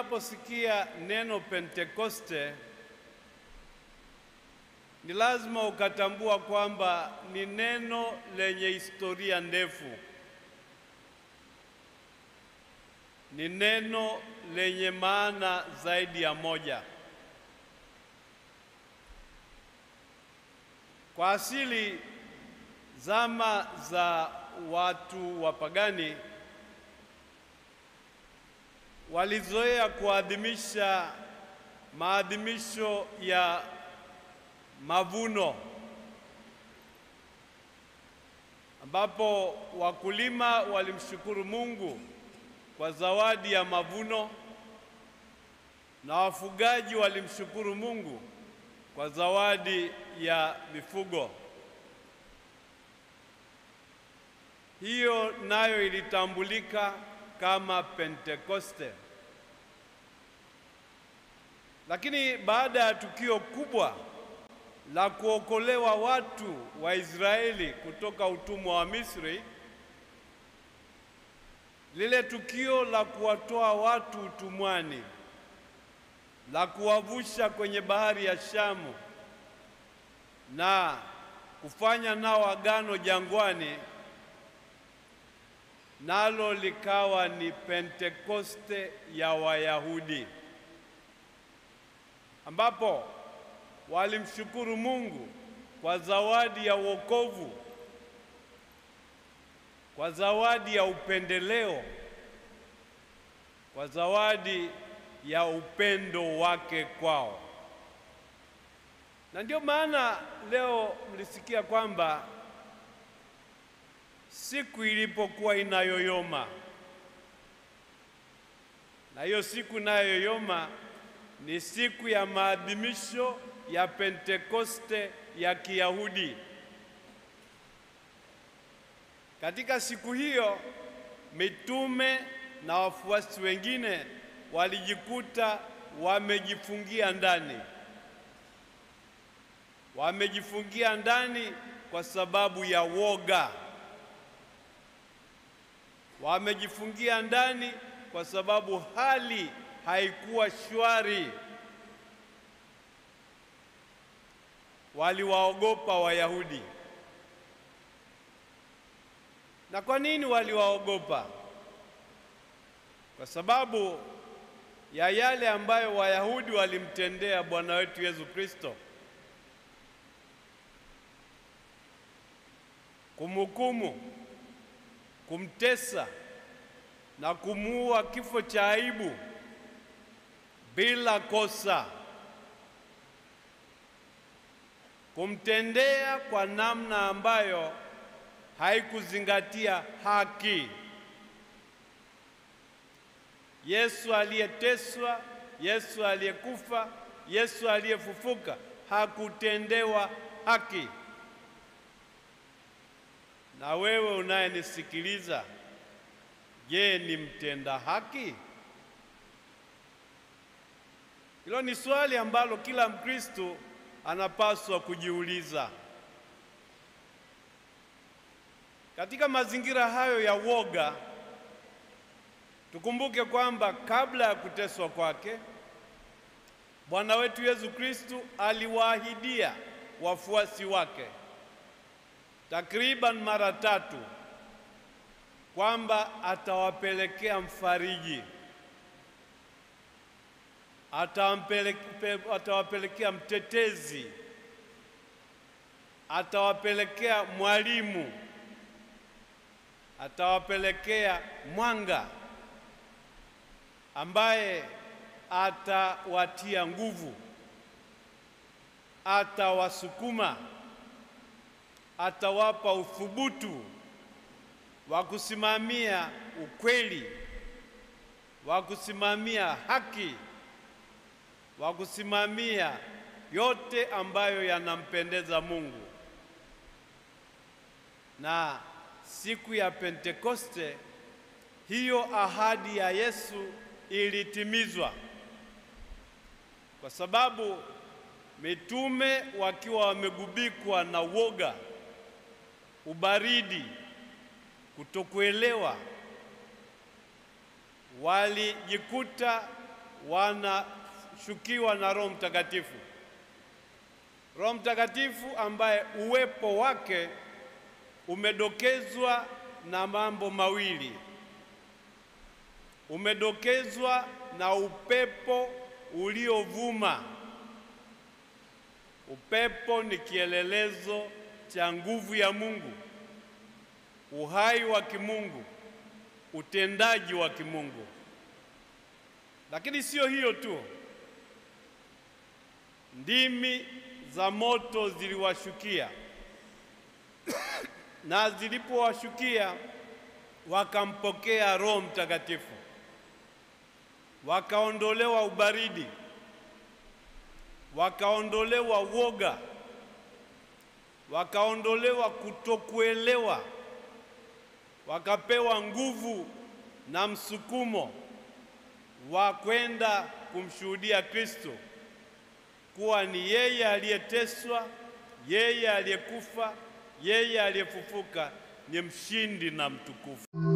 unaposikia neno Pentekoste, ni lazima ukatambua kwamba ni neno lenye historia ndefu. Ni neno lenye maana zaidi ya moja. Kwa asili, zama za watu wapagani walizoea kuadhimisha maadhimisho ya mavuno, ambapo wakulima walimshukuru Mungu kwa zawadi ya mavuno na wafugaji walimshukuru Mungu kwa zawadi ya mifugo. Hiyo nayo ilitambulika kama Pentekoste. Lakini baada ya tukio kubwa la kuokolewa watu wa Israeli kutoka utumwa wa Misri, lile tukio la kuwatoa watu utumwani, la kuwavusha kwenye bahari ya Shamu na kufanya nao agano jangwani, nalo likawa ni Pentekoste ya Wayahudi, ambapo walimshukuru Mungu kwa zawadi ya wokovu, kwa zawadi ya upendeleo, kwa zawadi ya upendo wake kwao. Na ndio maana leo mlisikia kwamba siku ilipokuwa inayoyoma, na hiyo siku inayoyoma ni siku ya maadhimisho ya Pentekoste ya Kiyahudi. Katika siku hiyo mitume na wafuasi wengine walijikuta wamejifungia ndani. Wamejifungia ndani kwa sababu ya woga. Wamejifungia ndani kwa sababu hali haikuwa shwari. Waliwaogopa Wayahudi. Na kwa nini waliwaogopa? Kwa sababu ya yale ambayo Wayahudi walimtendea Bwana wetu Yesu Kristo. Kumhukumu, kumtesa na kumuua kifo cha aibu bila kosa. Kumtendea kwa namna ambayo haikuzingatia haki. Yesu aliyeteswa, Yesu aliyekufa, Yesu aliyefufuka hakutendewa haki. Na wewe unayenisikiliza, je, ni mtenda haki? Hilo ni swali ambalo kila Mkristo anapaswa kujiuliza. Katika mazingira hayo ya woga, tukumbuke kwamba kabla ya kuteswa kwake, Bwana wetu Yesu Kristo aliwaahidia wafuasi wake takriban mara 3 kwamba atawapelekea mfariji, atawapelekea mtetezi, atawapelekea mwalimu, atawapelekea mwanga ambaye atawatia nguvu, atawasukuma, atawapa uthubutu wa kusimamia ukweli, wa kusimamia haki, wa kusimamia yote ambayo yanampendeza Mungu. Na siku ya Pentekoste, hiyo ahadi ya Yesu ilitimizwa, kwa sababu mitume wakiwa wamegubikwa na woga, ubaridi, kutokuelewa, walijikuta wanashukiwa na Roho Mtakatifu. Roho Mtakatifu ambaye uwepo wake umedokezwa na mambo mawili. Umedokezwa na upepo uliovuma. Upepo ni kielelezo cha nguvu ya Mungu, uhai wa kimungu, utendaji wa kimungu. Lakini sio hiyo tu, ndimi za moto ziliwashukia na zilipowashukia wakampokea Roho Mtakatifu, wakaondolewa ubaridi, wakaondolewa woga, wakaondolewa kutokuelewa, wakapewa nguvu na msukumo wa kwenda kumshuhudia Kristo kuwa ni yeye aliyeteswa, yeye aliyekufa, yeye aliyefufuka, ni mshindi na mtukufu.